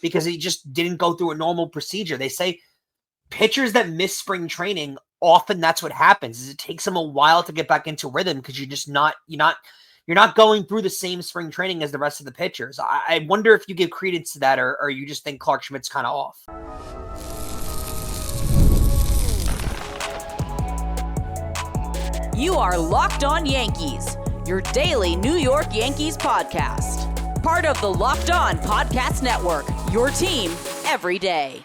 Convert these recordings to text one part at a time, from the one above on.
because he just didn't go through a normal procedure. They say pitchers that miss spring training, often that's what happens, is it takes them a while to get back into rhythm because you're not going through the same spring training as the rest of the pitchers. I wonder if you give credence to that, or you just think Clarke Schmidt's kind of off. You are Locked On Yankees, your daily New York Yankees podcast. Part of the Locked On Podcast Network, your team every day.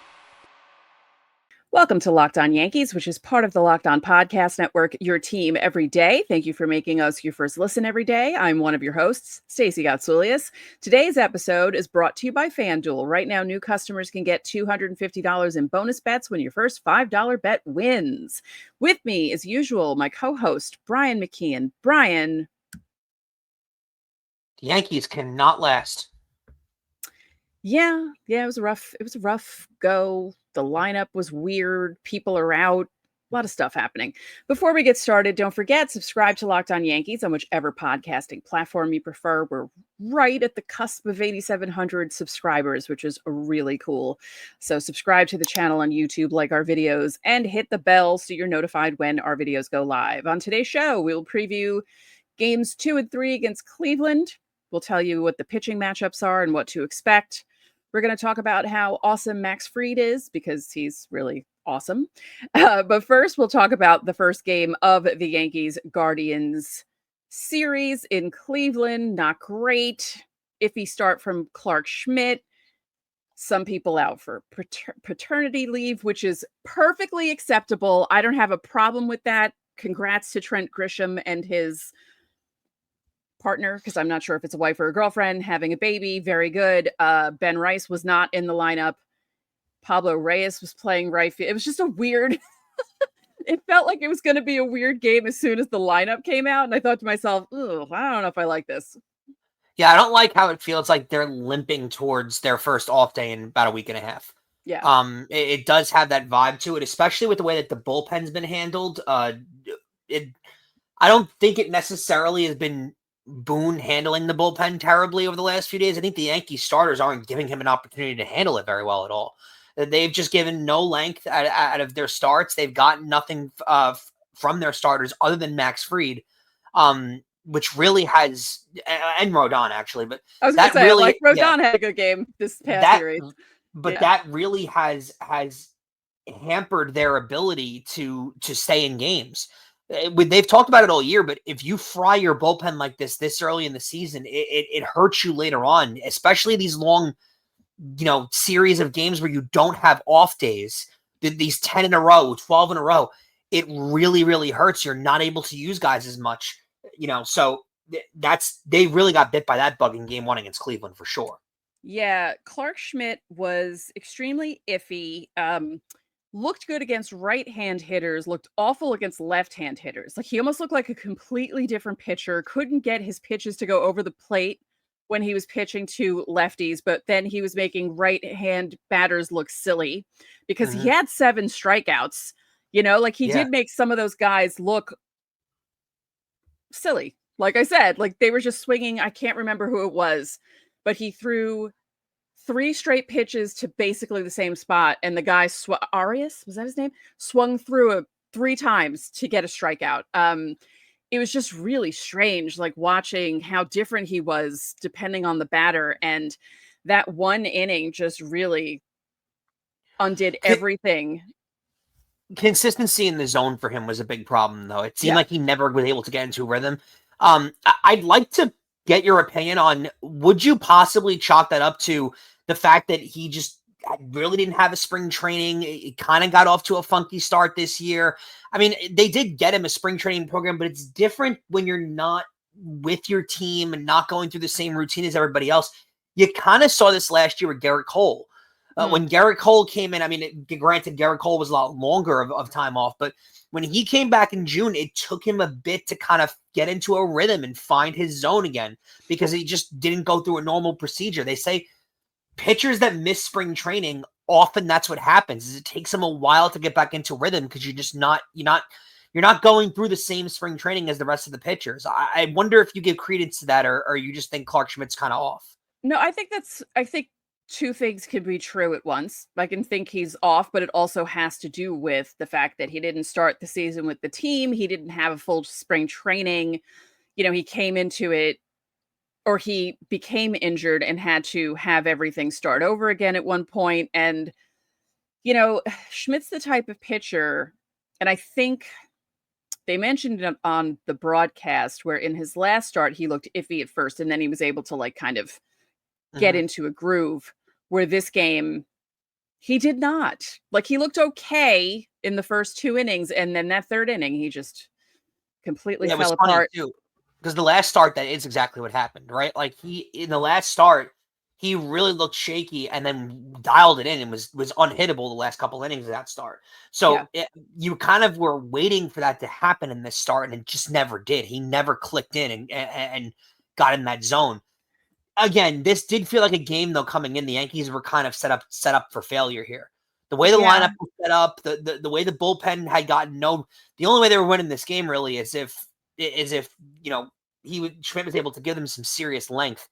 Welcome to Locked On Yankees, which is part of the Locked On Podcast Network, your team every day. Thank you for making us your first listen every day. I'm one of your hosts, Stacey Gotsoulias. Today's episode is brought to you by FanDuel. Right now, new customers can get $250 in bonus bets when your first $5 bet wins. With me, as usual, my co-host, Brian McKeon. Brian. The Yankees cannot last. Yeah, it was a rough go. The lineup was weird. People are out. A lot of stuff happening. Before we get started, don't forget, subscribe to Locked On Yankees on whichever podcasting platform you prefer. We're right at the cusp of 8,700 subscribers, which is really cool. So subscribe to the channel on YouTube, like our videos, and hit the bell so you're notified when our videos go live. On today's show, we'll preview games 2 and 3 against Cleveland. We'll tell you what the pitching matchups are and what to expect. We're going to talk about how awesome Max Fried is, because he's really awesome. But first, we'll talk about the first game of the Yankees-Guardians series in Cleveland. Not great. Iffy start from Clarke Schmidt. Some people out for paternity leave, which is perfectly acceptable. I don't have a problem with that. Congrats to Trent Grisham and his partner, because I'm not sure if it's a wife or a girlfriend, having a baby. Very good. Ben Rice was not in the lineup. Pablo Reyes was playing right field. It was just a weird it felt like it was going to be a weird game as soon as the lineup came out, and I thought to myself, oh, I don't know if I like this. Yeah, I don't like how it feels like they're limping towards their first off day in about a week and a half. Yeah. It does have that vibe to it, especially with the way that the bullpen's been handled. I don't think it necessarily has been Boone handling the bullpen terribly over the last few days. I think the Yankees starters aren't giving him an opportunity to handle it very well at all. They've just given no length out of their starts. They've gotten nothing from their starters other than Max Fried, which really has, and Rodon actually, but I was going to say, really, like Rodon had a good game this past series. But that really has hampered their ability to stay in games. They've talked about it all year, but if you fry your bullpen like this early in the season, it hurts you later on, especially these long, series of games where you don't have off days, these 10 in a row, 12 in a row. It really, really hurts. You're not able to use guys as much, so they really got bit by that bug in game 1 against Cleveland for sure. Yeah. Clarke Schmidt was extremely iffy. Looked good against right-hand hitters, looked awful against left-hand hitters. Like, he almost looked like a completely different pitcher, couldn't get his pitches to go over the plate when he was pitching to lefties, but then he was making right-hand batters look silly because he had 7 strikeouts. He did make some of those guys look silly. Like I said, like they were just swinging. I can't remember who it was, but he threw 3 straight pitches to basically the same spot, and the guy Arias, was that his name? Swung through it 3 times to get a strikeout. It was just really strange, like watching how different he was depending on the batter, and that one inning just really undid everything. Consistency in the zone for him was a big problem, though. It seemed like he never was able to get into a rhythm. I'd like to get your opinion on, would you possibly chalk that up to the fact that he just really didn't have a spring training? It kind of got off to a funky start this year. I mean, they did get him a spring training program, but it's different when you're not with your team and not going through the same routine as everybody else. You kind of saw this last year with Garrett Cole. When Garrett Cole came in, I mean, granted, Garrett Cole was a lot longer of time off, but when he came back in June, it took him a bit to kind of get into a rhythm and find his zone again, because he just didn't go through a normal procedure. They say pitchers that miss spring training, often that's what happens, is it takes them a while to get back into rhythm because you're not going through the same spring training as the rest of the pitchers. I wonder if you give credence to that, or you just think Clarke Schmidt's kind of off. No, I think two things can be true at once. I can think he's off, but it also has to do with the fact that he didn't start the season with the team. He didn't have a full spring training. He came into it, or he became injured and had to have everything start over again at one point. And, Schmidt's the type of pitcher, and I think they mentioned it on the broadcast, where in his last start, he looked iffy at first, and then he was able to kind of get into a groove, where this game, he did not. He looked okay in the first 2 innings, and then that third inning, he just completely fell apart. Too, because the last start, that is exactly what happened, right? In the last start, he really looked shaky and then dialed it in and was unhittable the last couple innings of that start. So you kind of were waiting for that to happen in this start, and it just never did. He never clicked in and got in that zone. Again, this did feel like a game, though, coming in. The Yankees were kind of set up for failure here. The way the lineup was set up, the way the bullpen had gotten the only way they were winning this game really is if Schmidt was able to give them some serious length,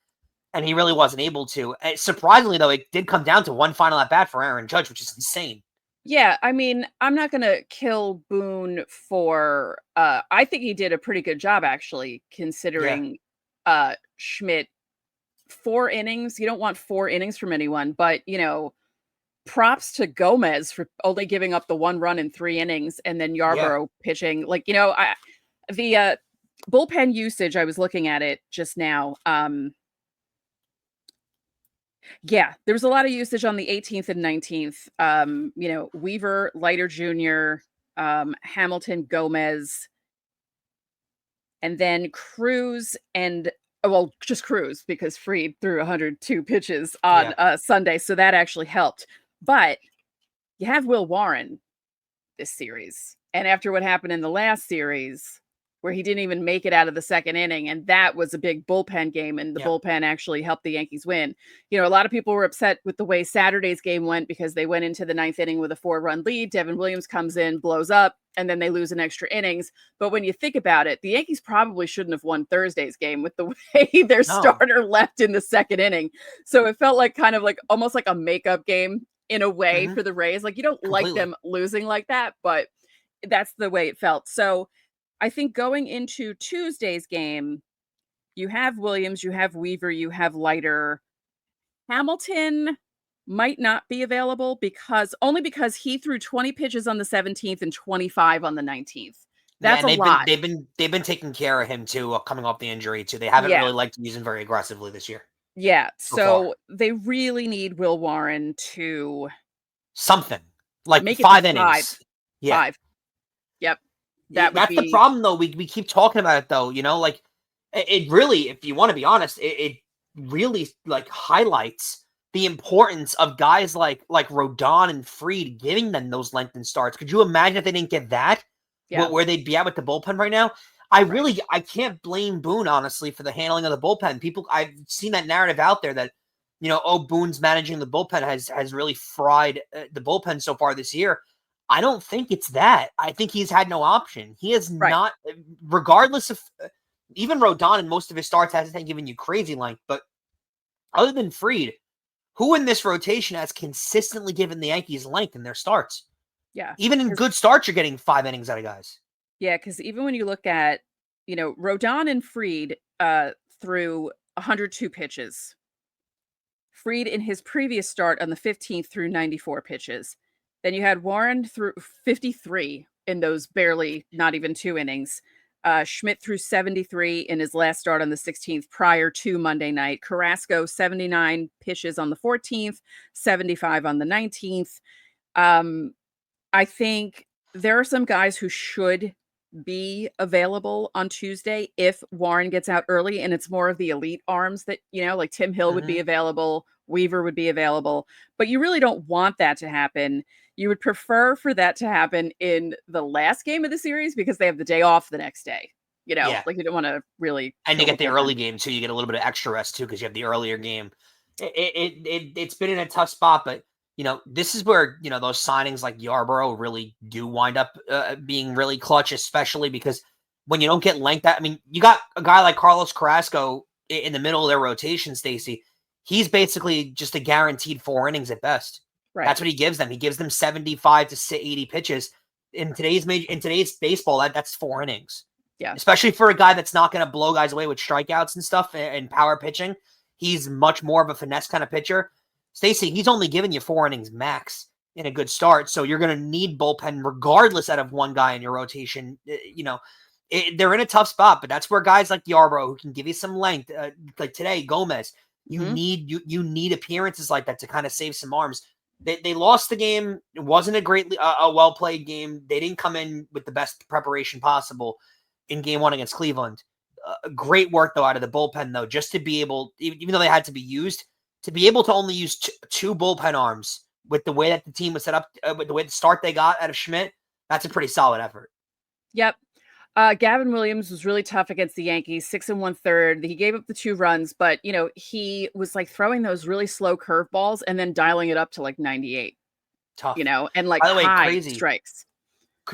and he really wasn't able to. And surprisingly, though, it did come down to one final at bat for Aaron Judge, which is insane. Yeah, I mean, I'm not going to kill Boone for. I think he did a pretty good job, actually, considering Schmidt. 4 innings. You don't want 4 innings from anyone, but props to Gomez for only giving up the 1 run in 3 innings, and then Yarbrough pitching. The bullpen usage, I was looking at it just now. There was a lot of usage on the 18th and 19th. Weaver, Leiter Jr., Hamilton, Gomez, and then Cruz and just Cruz, because Fried threw 102 pitches on Sunday, so that actually helped. But you have Will Warren this series, and after what happened in the last series, where he didn't even make it out of the second inning, and that was a big bullpen game, and the bullpen actually helped the Yankees win. A lot of people were upset with the way Saturday's game went, because they went into the 9th inning with a 4-run lead. Devin Williams comes in, blows up, and then they lose an extra innings. But when you think about it, the Yankees probably shouldn't have won Thursday's game with the way their starter left in the second inning. So it felt like kind of almost like a makeup game in a way for the Rays. You don't like them losing like that, but that's the way it felt. So I think going into Tuesday's game, you have Williams, you have Weaver, you have Leiter. Hamilton might not be available because he threw 20 pitches on the 17th and 25 on the 19th. That's a lot. They've been taking care of him too, coming off the injury too. They haven't really liked to use him very aggressively this year. Yeah, so they really need Will Warren to something make 5 innings. 5. Yep. That's the problem, though. We keep talking about it, though. It really, if you want to be honest, it really highlights the importance of guys like Rodon and Fried, giving them those lengthened starts. Could you imagine if they didn't get that? Yeah. Where they'd be at with the bullpen right now? I can't blame Boone, honestly, for the handling of the bullpen. I've seen that narrative out there that, Boone's managing the bullpen has really fried the bullpen so far this year. I don't think it's that. I think he's had no option. He has not, regardless of even Rodon in most of his starts hasn't given you crazy length, but other than Fried, who in this rotation has consistently given the Yankees length in their starts? Yeah. Even in good starts, you're getting 5 innings out of guys. Yeah, because even when you look at, Rodon and Fried threw 102 pitches. Fried in his previous start on the 15th threw 94 pitches. Then you had Warren threw 53 in those barely not even 2 innings. Schmidt threw 73 in his last start on the 16th prior to Monday night. Carrasco, 79 pitches on the 14th, 75 on the 19th. I think there are some guys who should be available on Tuesday if Warren gets out early, and it's more of the elite arms that, like Tim Hill would be available, Weaver would be available, but you really don't want that to happen. You would prefer for that to happen in the last game of the series because they have the day off the next day. You don't want to really. And you get the early game too. You get a little bit of extra rest too because you have the earlier game. It's been in a tough spot, but this is where those signings like Yarbrough really do wind up being really clutch, especially because when you don't get length. You got a guy like Carlos Carrasco in the middle of their rotation, Stacey. he's basically just a guaranteed 4 innings at best. Right. That's what he gives them. He gives them 75 to 80 pitches. In today's baseball, that's 4 innings. Yeah. Especially for a guy that's not going to blow guys away with strikeouts and stuff and power pitching. He's much more of a finesse kind of pitcher. Stacey, he's only giving you 4 innings max in a good start. So you're going to need bullpen regardless out of one guy in your rotation. They're in a tough spot, but that's where guys like Yarbrough, who can give you some length, like today, Gomez, you need appearances like that to kind of save some arms. They lost the game. It wasn't a well-played game. They didn't come in with the best preparation possible in game 1 against Cleveland. Great work, though, out of the bullpen, though, just to be able, even though they had to be used, to be able to only use two bullpen arms with the way that the team was set up, with the way the start they got out of Schmidt, that's a pretty solid effort. Yep. Gavin Williams was really tough against the Yankees, 6 1/3. He gave up the 2 runs, but he was like throwing those really slow curveballs and then dialing it up to like 98. Tough, and like by the way, high crazy strikes.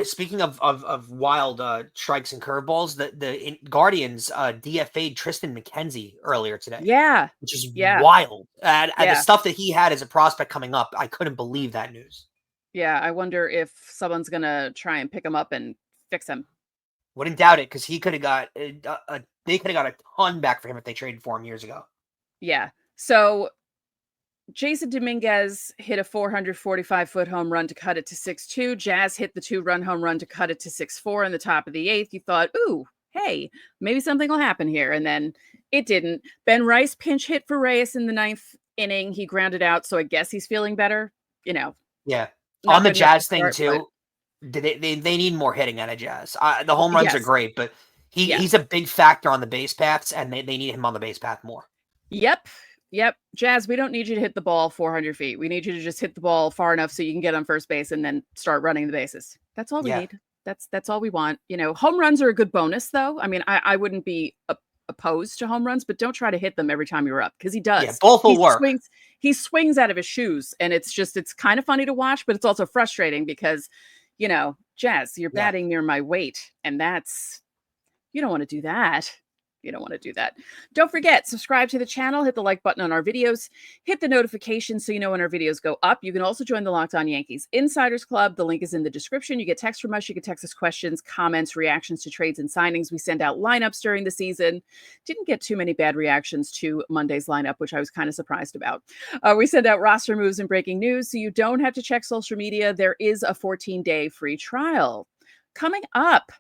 Speaking of wild strikes and curveballs, the Guardians DFA'd Tristan McKenzie earlier today. Yeah, which is wild. And the Yeah. stuff that he had as a prospect coming up, I couldn't believe that news. Yeah, I wonder if someone's gonna try and pick him up and fix him. Wouldn't doubt it, because he could have got they could have got a ton back for him if they traded for him years ago. Yeah. So Jason Dominguez hit a 445-foot home run to cut it to 6-2. Jazz hit the 2-run home run to cut it to 6-4 in the top of the 8th. You thought, ooh, hey, maybe something will happen here. And then it didn't. Ben Rice pinch hit for Reyes in the 9th inning. He grounded out, so I guess he's feeling better. Yeah. Not On the good enough Jazz to thing, start, too, they need more hitting out of Jazz. The home runs are Yes. great, but he's a big factor on the base paths, and they need him on the base path more. Yep. Jazz, we don't need you to hit the ball 400 feet. We need you to just hit the ball far enough so you can get on first base and then start running the bases. That's all we need. That's all we want. Home runs are a good bonus, though. I mean, I wouldn't be opposed to home runs, but don't try to hit them every time you're up, because he does. Yeah, both will work. He swings out of his shoes, and it's kind of funny to watch, but it's also frustrating because, Jazz, you're batting near my weight, and you don't want to do that. You don't want to do that. Don't forget, subscribe to the channel, hit the like button on our videos, hit the notifications so you know when our videos go up. You can also join the Locked On Yankees Insiders Club. The link is in the description. You get text from us. You can text us questions, comments, reactions to trades and signings. We send out lineups during the season. Didn't get too many bad reactions to Monday's lineup, which I was kind of surprised about. We send out roster moves and breaking news, so you don't have to check social media. There is a 14-day free trial. Coming up,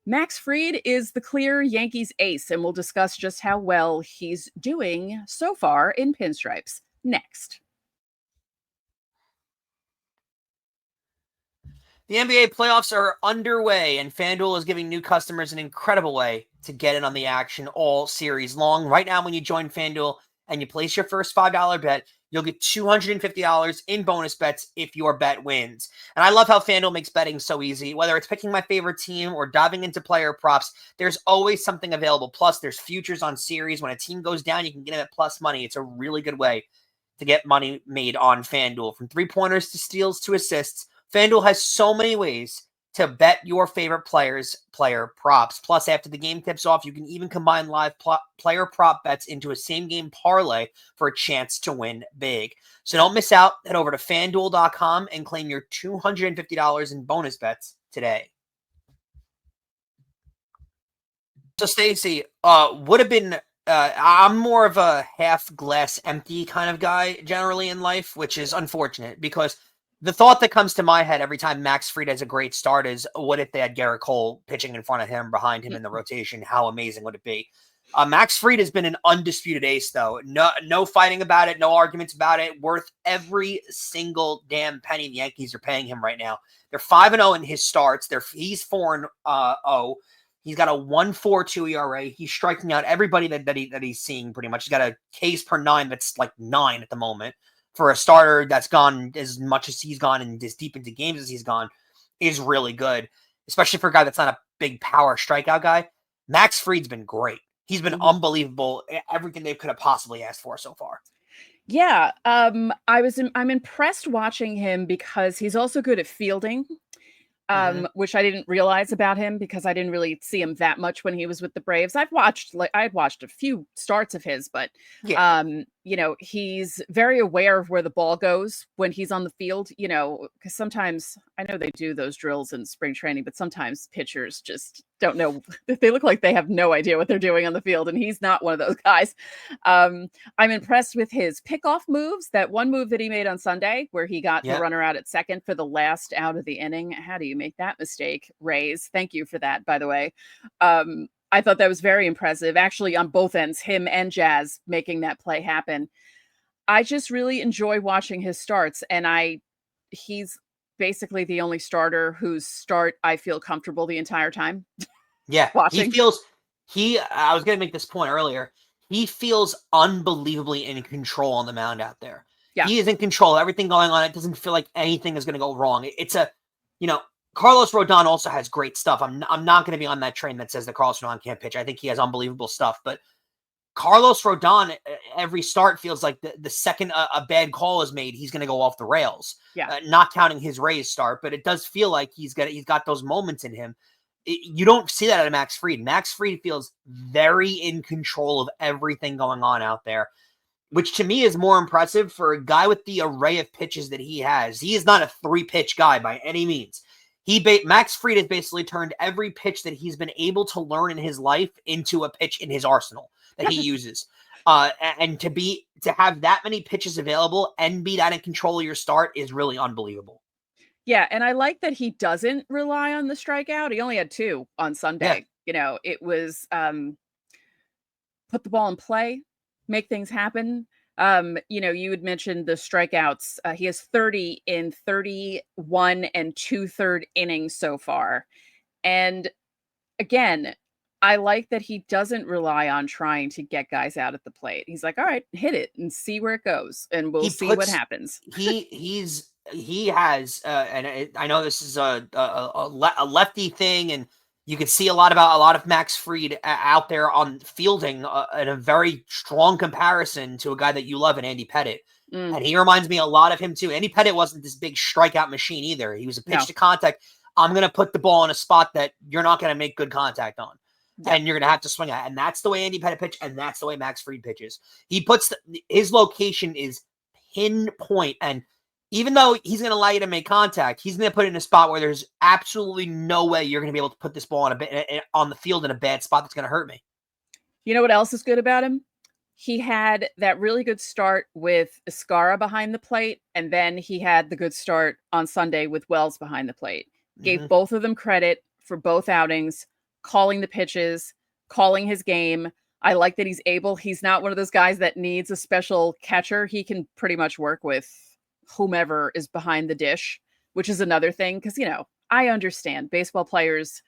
Max Fried is the clear Yankees ace, and we'll discuss just how well he's doing so far in pinstripes next. The NBA playoffs are underway, and FanDuel is giving new customers an incredible way to get in on the action all series long. Right now, when you join FanDuel and you place your first $5 bet, you'll get $250 in bonus bets if your bet wins. And I love how FanDuel makes betting so easy. Whether it's picking my favorite team or diving into player props, there's always something available. Plus, there's futures on series. When a team goes down, you can get them at plus money. It's a really good way to get money made on FanDuel. From three-pointers to steals to assists, FanDuel has so many ways to bet your favorite player props. Plus, after the game tips off, you can even combine live player prop bets into a same-game parlay for a chance to win big. So don't miss out. Head over to FanDuel.com and claim your $250 in bonus bets today. So, Stacey, would have been I'm more of a half glass empty kind of guy generally in life, which is unfortunate because the thought that comes to my head every time Max Fried has a great start is, what if they had Garrett Cole pitching in front of him, behind him in the rotation? How amazing would it be? Max Fried has been an undisputed ace, though. No fighting about it, no arguments about it. Worth every single damn penny the Yankees are paying him right now. They're 5-0 in his starts. He's 4-0. He's got a 1.42 ERA. He's striking out everybody that he's seeing pretty much. He's got a Ks per 9 that's like 9 at the moment. For a starter that's gone as much as he's gone and as deep into games as he's gone, is really good, especially for a guy that's not a big power strikeout guy. Max Fried's been great. He's been unbelievable. Everything they could have possibly asked for so far. Yeah. I'm impressed watching him because he's also good at fielding, which I didn't realize about him because I didn't really see him that much when he was with the Braves. I had watched a few starts of his, but he's very aware of where the ball goes when he's on the field, because sometimes I know they do those drills in spring training, but sometimes pitchers just don't know. They look like they have no idea what they're doing on the field, and he's not one of those guys. I'm impressed with his pickoff moves. That one move that he made on Sunday where he got the runner out at second for the last out of the inning. How do you make that mistake, Rays? Thank you for that, by the way. I thought that was very impressive, actually, on both ends, him and Jazz making that play happen. I just really enjoy watching his starts, and he's basically the only starter whose start I feel comfortable the entire time. Yeah, watching. I was going to make this point earlier. He feels unbelievably in control on the mound out there. Yeah. He is in control of everything going on. It doesn't feel like anything is going to go wrong. It's Carlos Rodon also has great stuff. I'm not going to be on that train that says that Carlos Rodon can't pitch. I think he has unbelievable stuff. But Carlos Rodon, every start feels like the second a bad call is made, he's going to go off the rails. Yeah. Not counting his Rays start, but it does feel like he's got those moments in him. You don't see that out of Max Fried. Max Fried feels very in control of everything going on out there, which to me is more impressive for a guy with the array of pitches that he has. He is not a 3-pitch guy by any means. Max Fried has basically turned every pitch that he's been able to learn in his life into a pitch in his arsenal that he uses. And to have that many pitches available and be that in control of your start is really unbelievable. Yeah, and I like that he doesn't rely on the strikeout. He only had 2 on Sunday. Yeah. It was put the ball in play, make things happen. You had mentioned the strikeouts. He has 30 in 31 and 2/3 innings so far. And again, I like that he doesn't rely on trying to get guys out at the plate. He's like, all right, hit it and see where it goes, and we'll see what happens. He has, and I know this is a lefty thing, and you can see a lot of Max Fried out there on fielding in a very strong comparison to a guy that you love in Andy Pettitte. And he reminds me a lot of him too. Andy Pettitte wasn't this big strikeout machine either. He was a pitch to contact. I'm going to put the ball in a spot that you're not going to make good contact on. Yeah. And you're going to have to swing at. And that's the way Andy Pettitte pitched, and that's the way Max Fried pitches. His location is pinpoint, and even though he's going to allow you to make contact, he's going to put it in a spot where there's absolutely no way you're going to be able to put this ball on the field in a bad spot that's going to hurt me. You know what else is good about him? He had that really good start with Escara behind the plate, and then he had the good start on Sunday with Wells behind the plate. Gave both of them credit for both outings, calling the pitches, calling his game. I like that he's not one of those guys that needs a special catcher. He can pretty much work with whomever is behind the dish, which is another thing. Because, I understand baseball players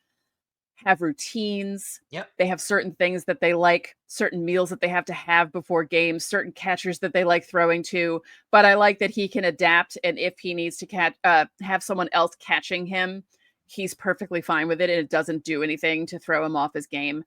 have routines. Yep. They have certain things that they like, certain meals that they have to have before games, certain catchers that they like throwing to. But I like that he can adapt. And if he needs to have someone else catching him, he's perfectly fine with it. And it doesn't do anything to throw him off his game.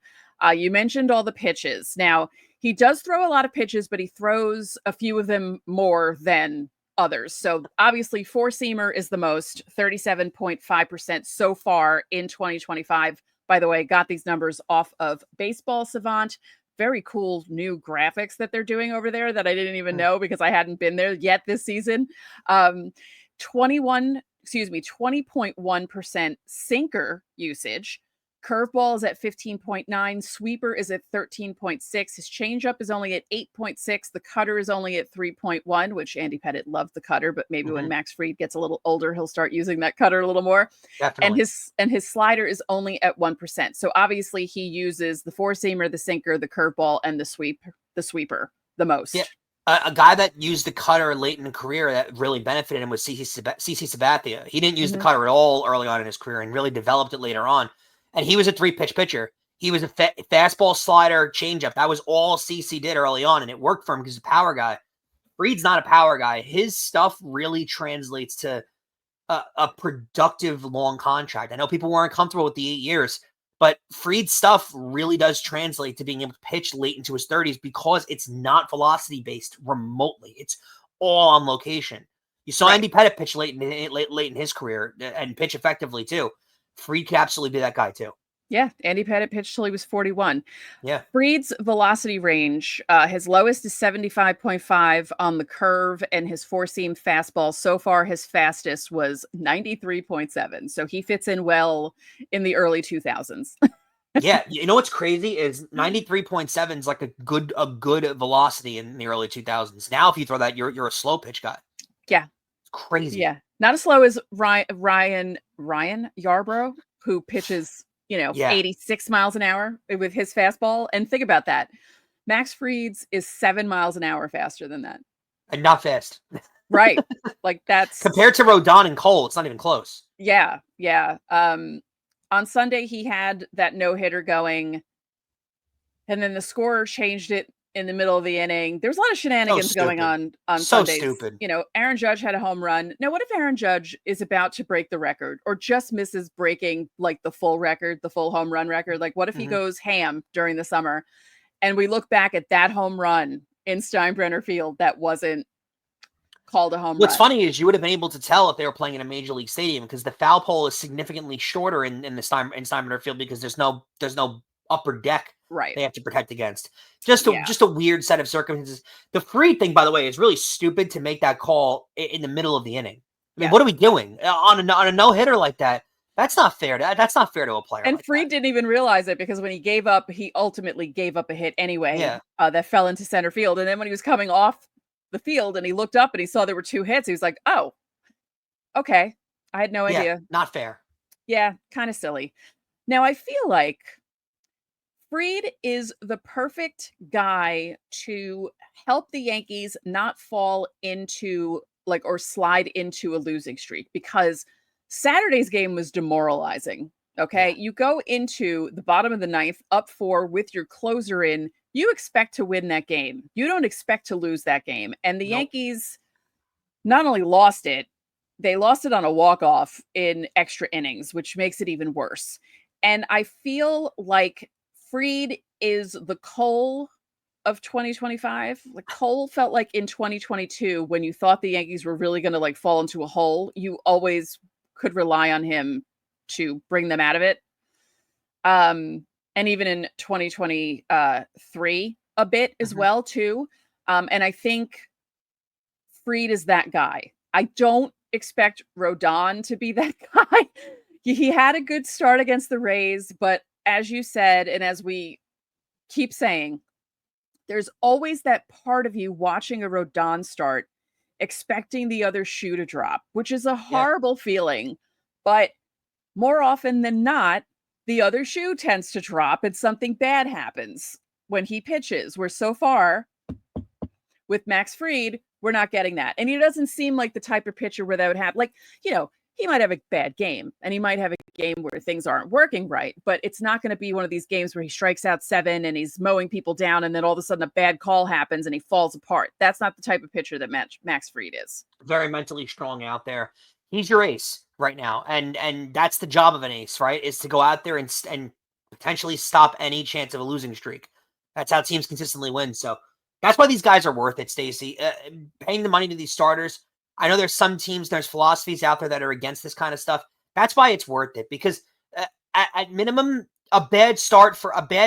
You mentioned all the pitches. Now, he does throw a lot of pitches, but he throws a few of them more than others. So obviously 4-seamer is the most, 37.5% so far in 2025. By the way, got these numbers off of Baseball Savant. Very cool new graphics that they're doing over there that I didn't even know because I hadn't been there yet this season. 20.1% sinker usage. Curveball is at 15.9. Sweeper is at 13.6. His changeup is only at 8.6. The cutter is only at 3.1, which Andy Pettitte loved the cutter, but maybe when Max Fried gets a little older, he'll start using that cutter a little more. Definitely. And his slider is only at 1%. So obviously he uses the 4-seamer, the sinker, the curveball, and the sweeper the most. Yeah. A guy that used the cutter late in the career that really benefited him was CC Sabathia. He didn't use the cutter at all early on in his career and really developed it later on. And he was a 3-pitch pitcher. He was a fastball, slider, changeup. That was all CC did early on, and it worked for him because he's a power guy. Fried's not a power guy. His stuff really translates to a productive long contract. I know people weren't comfortable with the 8 years, but Fried's stuff really does translate to being able to pitch late into his 30s because it's not velocity-based remotely. It's all on location. You saw Andy Pettitte pitch late in his career and pitch effectively, too. Fried could absolutely be that guy too. Yeah, Andy Pettitte pitched till he was 41. Yeah. Fried's velocity range, his lowest is 75.5 on the curve, and his four-seam fastball, so far his fastest was 93.7. So he fits in well in the early 2000s. Yeah, you know what's crazy is 93.7 is like a good velocity in the early 2000s. Now if you throw that, you're a slow pitch guy. Yeah. It's crazy. Yeah. Not as slow as Ryan Yarbrough, who pitches 86 miles an hour with his fastball. And think about that. Max Fried's is 7 miles an hour faster than that. And not fast. Right. Like that's compared to Rodon and Cole, it's not even close. Yeah. Yeah. On Sunday, he had that no-hitter going. And then the scorer changed it in the middle of the inning. There's a lot of shenanigans going on Sundays. Stupid. Aaron Judge had a home run. Now, what if Aaron Judge is about to break the record or just misses breaking like the full record, the full home run record? Like, what if he goes ham during the summer and we look back at that home run in Steinbrenner Field that wasn't called a home run? What's funny is you would have been able to tell if they were playing in a major league stadium because the foul pole is significantly shorter in Steinbrenner Field because there's no upper deck they have to protect against. Just a weird set of circumstances. The Fried thing, by the way, is really stupid to make that call in the middle of the inning. I mean, what are we doing on a no hitter like that? That's not fair. That's not fair to a player. And like Fried didn't even realize it because when he gave up, he ultimately gave up a hit anyway. That fell into center field. And then when he was coming off the field and he looked up and he saw there were two hits, he was like, "Oh, okay, I had no idea." Not fair. Yeah, kind of silly. Now I feel like Fried is the perfect guy to help the Yankees not fall into or slide into a losing streak because Saturday's game was demoralizing. Okay. You go into the bottom of the ninth up 4 with your closer in, you expect to win that game. You don't expect to lose that game. And the Yankees not only lost it, they lost it on a walk-off in extra innings, which makes it even worse. And I feel like Fried is the Cole of 2025. Like Cole felt like in 2022, when you thought the Yankees were really going to fall into a hole, you always could rely on him to bring them out of it. And even in 2023 a bit as well too. And I think Fried is that guy. I don't expect Rodon to be that guy. He had a good start against the Rays, but as you said, and as we keep saying, there's always that part of you watching a Rodon start, expecting the other shoe to drop, which is a horrible feeling. But more often than not, the other shoe tends to drop and something bad happens when he pitches. Where so far with Max Fried, we're not getting that. And he doesn't seem like the type of pitcher where that would happen. He might have a bad game and he might have a game where things aren't working right, but it's not going to be one of these games where he strikes out 7 and he's mowing people down and then all of a sudden a bad call happens and he falls apart. That's not the type of pitcher that Max Fried is. Very mentally strong out there. He's your ace right now. And that's the job of an ace, right? Is to go out there and potentially stop any chance of a losing streak. That's how teams consistently win. So that's why these guys are worth it, Stacey. Paying the money to these starters. I know there's some teams, there's philosophies out there that are against this kind of stuff. That's why it's worth it because at minimum, a bad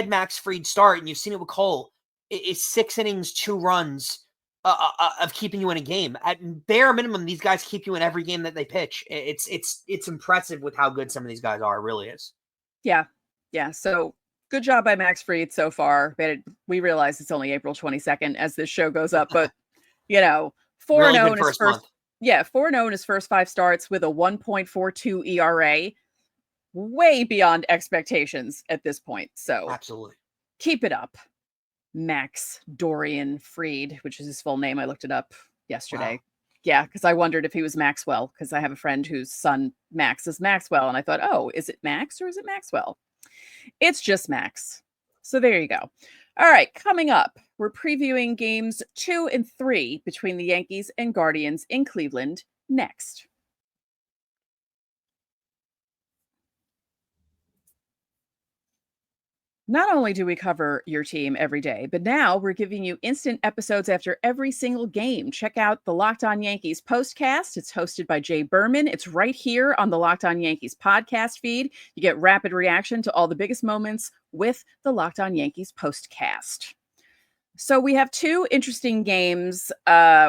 Max Fried start, and you've seen it with Cole, is 6 innings, 2 runs of keeping you in a game. At bare minimum, these guys keep you in every game that they pitch. It's impressive with how good some of these guys are. It really is. Yeah. Yeah. So good job by Max Fried so far. But we realize it's only April 22nd as this show goes up. But, 4-0 in his first. Yeah, 4-0 in his first 5 starts with a 1.42 ERA. Way beyond expectations at this point. So absolutely. Keep it up. Max Dorian Fried, which is his full name. I looked it up yesterday. Wow. Yeah, because I wondered if he was Maxwell, because I have a friend whose son Max is Maxwell. And I thought, oh, is it Max or is it Maxwell? It's just Max. So there you go. All right, coming up, we're previewing games 2 and 3 between the Yankees and Guardians in Cleveland next. Not only do we cover your team every day, but now we're giving you instant episodes after every single game. Check out the Locked On Yankees postcast. It's hosted by Jay Berman. It's right here on the Locked On Yankees podcast feed. You get rapid reaction to all the biggest moments with the Locked On Yankees postcast. So we have two interesting games.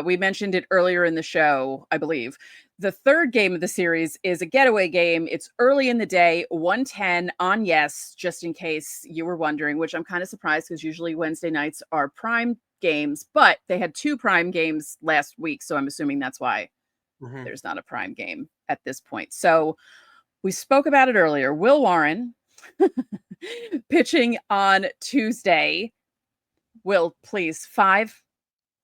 We mentioned it earlier in the show, I believe. The third game of the series is a getaway game. It's early in the day, 1:10 on Yes, just in case you were wondering, which I'm kind of surprised because usually Wednesday nights are prime games, but they had two prime games last week. So I'm assuming that's why there's not a prime game at this point. So we spoke about it earlier. Will Warren pitching on Tuesday. Will, please, 5.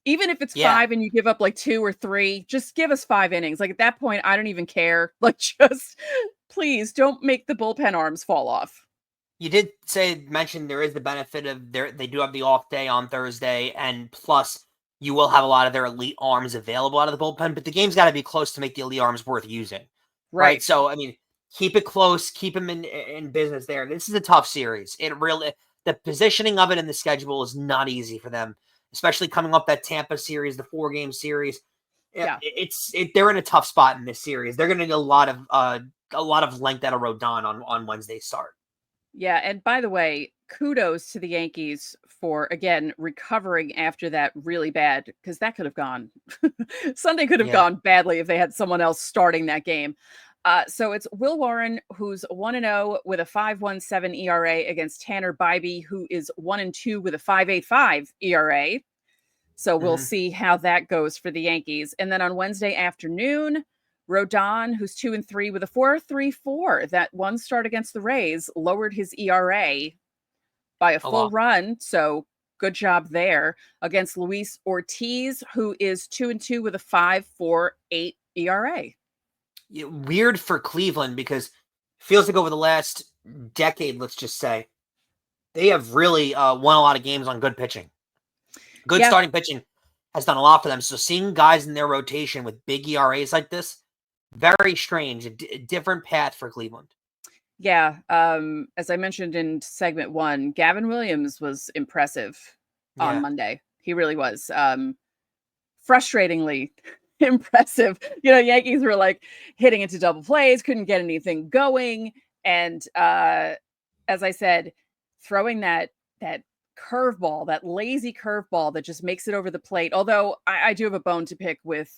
Even if it's 5 and you give up like 2 or 3, just give us 5 innings. Like at that point, I don't even care. Like just please don't make the bullpen arms fall off. You did mention there is the benefit of they do have the off day on Thursday, and plus you will have a lot of their elite arms available out of the bullpen, but the game's got to be close to make the elite arms worth using. Right. So, I mean, keep it close, keep them in business there. This is a tough series. The positioning of it in the schedule is not easy for them, especially coming up that Tampa series, the 4-game series. Yeah, they're in a tough spot in this series. They're going to need a lot of length out of Rodon on Wednesday's start. Yeah, and by the way, kudos to the Yankees for again recovering after that really bad, because that could have gone Sunday could have gone badly if they had someone else starting that game. So it's Will Warren, who's 1-0 with a 5.17 ERA against Tanner Bybee, who is 1-2 with a 5.85 ERA. So we'll see how that goes for the Yankees. And then on Wednesday afternoon, Rodon, who's 2-3 with a 4.34. That one start against the Rays lowered his ERA by a full run. So good job there against Luis Ortiz, who is 2-2 with a 5.48 ERA. Weird for Cleveland because it feels like over the last decade, let's just say, they have really won a lot of games on good pitching. Good starting pitching has done a lot for them. So seeing guys in their rotation with big ERAs like this, very strange, a different path for Cleveland. Yeah. As I mentioned in segment 1, Gavin Williams was impressive on Monday. He really was. Frustratingly impressive. Yankees were like hitting into double plays, couldn't get anything going. And as I said, throwing that curveball, that lazy curveball that just makes it over the plate. Although I do have a bone to pick with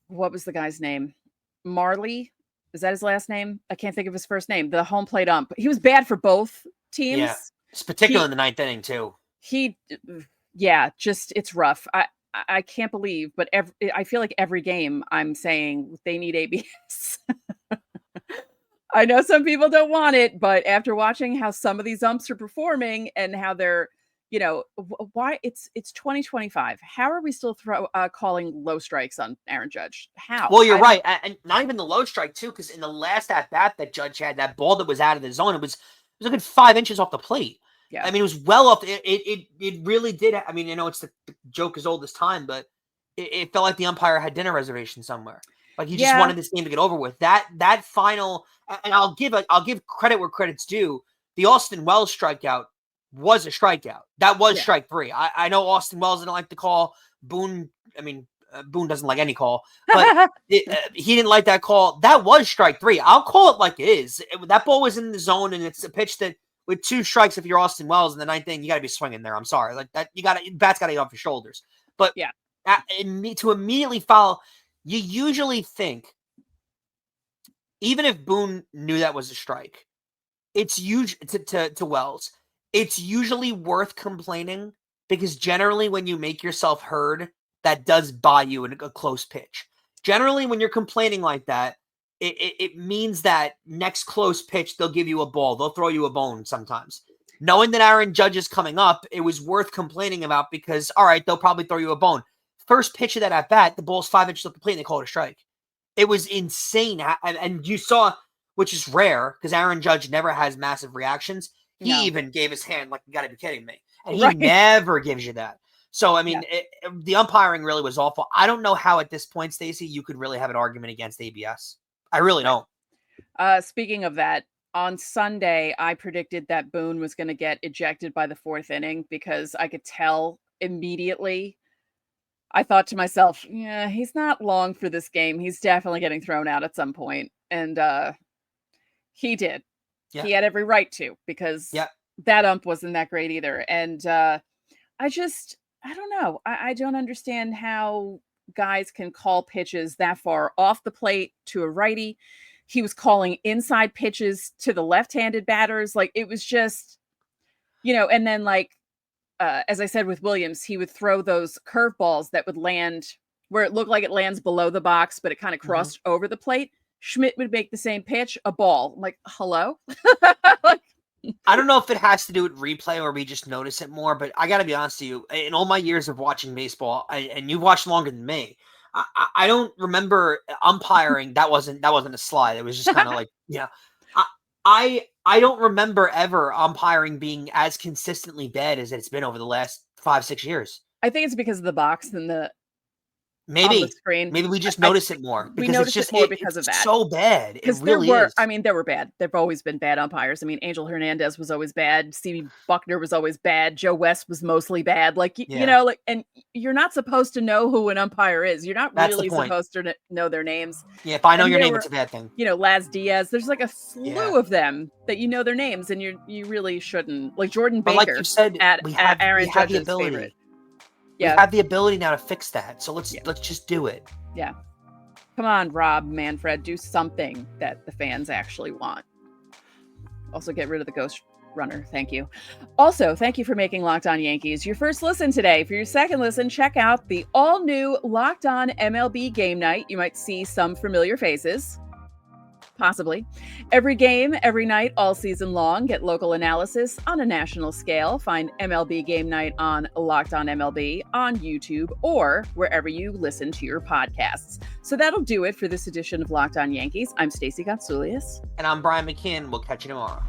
what was the guy's name? Marley? Is that his last name? I can't think of his first name. The home plate ump. He was bad for both teams. Yeah, it's particularly in the 9th inning too. It's rough. I can't believe, but I feel like every game I'm saying they need ABS. I know some people don't want it, but after watching how some of these umps are performing and how they're, why it's 2025. How are we still calling low strikes on Aaron Judge? How? Well, you're right. And not even the low strike too, because in the last at bat that Judge had, that ball that was out of the zone, it was a good 5 inches off the plate. Yeah. I mean, it was well off. It really did. I mean, it's the joke as old as time, but it felt like the umpire had dinner reservation somewhere. Like he just wanted this game to get over with. That final, and I'll give credit where credit's due. The Austin Wells strikeout was a strikeout. That was strike 3. I know Austin Wells didn't like the call. Boone doesn't like any call, but he didn't like that call. That was strike 3. I'll call it like it is. That ball was in the zone, and it's a pitch that with 2 strikes, if you're Austin Wells in the 9th inning, you got to be swinging there. I'm sorry, like that. Bat's got to get off your shoulders. But to immediately follow, you usually think, even if Boone knew that was a strike, it's usually to Wells. It's usually worth complaining because generally when you make yourself heard, that does buy you a close pitch. Generally, when you're complaining like that, it means that next close pitch, they'll give you a ball. They'll throw you a bone sometimes. Knowing that Aaron Judge is coming up, it was worth complaining about because, all right, they'll probably throw you a bone. First pitch of that at-bat, the ball's 5 inches off the plate and they call it a strike. It was insane. And you saw, which is rare because Aaron Judge never has massive reactions. He even gave his hand like, you got to be kidding me. And he never gives you that. So, I mean, the umpiring really was awful. I don't know how at this point, Stacey, you could really have an argument against ABS. I really don't. Speaking of that, on Sunday, I predicted that Boone was going to get ejected by the 4th inning because I could tell immediately. I thought to myself, yeah, he's not long for this game. He's definitely getting thrown out at some point. And he did. Yeah. He had every right to, because that ump wasn't that great either. And I don't know. I don't understand how guys can call pitches that far off the plate to a righty. He was calling inside pitches to the left-handed batters. Like, it was just, and then as I said with Williams, he would throw those curveballs that would land where it looked like it lands below the box, but it kind of crossed over the plate. Schmidt would make the same pitch, a ball. I'm like, hello? I don't know if it has to do with replay or we just notice it more, but I got to be honest with you. In all my years of watching baseball, and you've watched longer than me, I don't remember umpiring. That wasn't a slide. It was just kind of like, I don't remember ever umpiring being as consistently bad as it's been over the last 5-6 years. I think it's because of the box and the screen. Maybe we just notice it more. We notice it more because of that. So bad. It really is. is. I mean, there were bad. There've always been bad umpires. I mean, Angel Hernandez was always bad. Stevie Buckner was always bad. Joe West was mostly bad. And you're not supposed to know who an umpire is. You're not really supposed to know their names. Yeah, if I know your name, it's a bad thing. Laz Diaz. There's like a slew of them that you know their names, and you really shouldn't. Like Jordan Baker. But like you said, Aaron Judge's favorite. We have the ability now to fix that. So let's just do it. Yeah. Come on, Rob Manfred, do something that the fans actually want. Also, get rid of the ghost runner. Thank you. Also, thank you for making Locked On Yankees your first listen today. For your second listen, check out the all-new Locked On MLB Game Night. You might see some familiar faces. Possibly. Every game, every night, all season long. Get local analysis on a national scale. Find MLB Game Night on Locked On MLB on YouTube or wherever you listen to your podcasts. So that'll do it for this edition of Locked On Yankees. I'm Stacey Gotsoulias. And I'm Brian McKeon. We'll catch you tomorrow.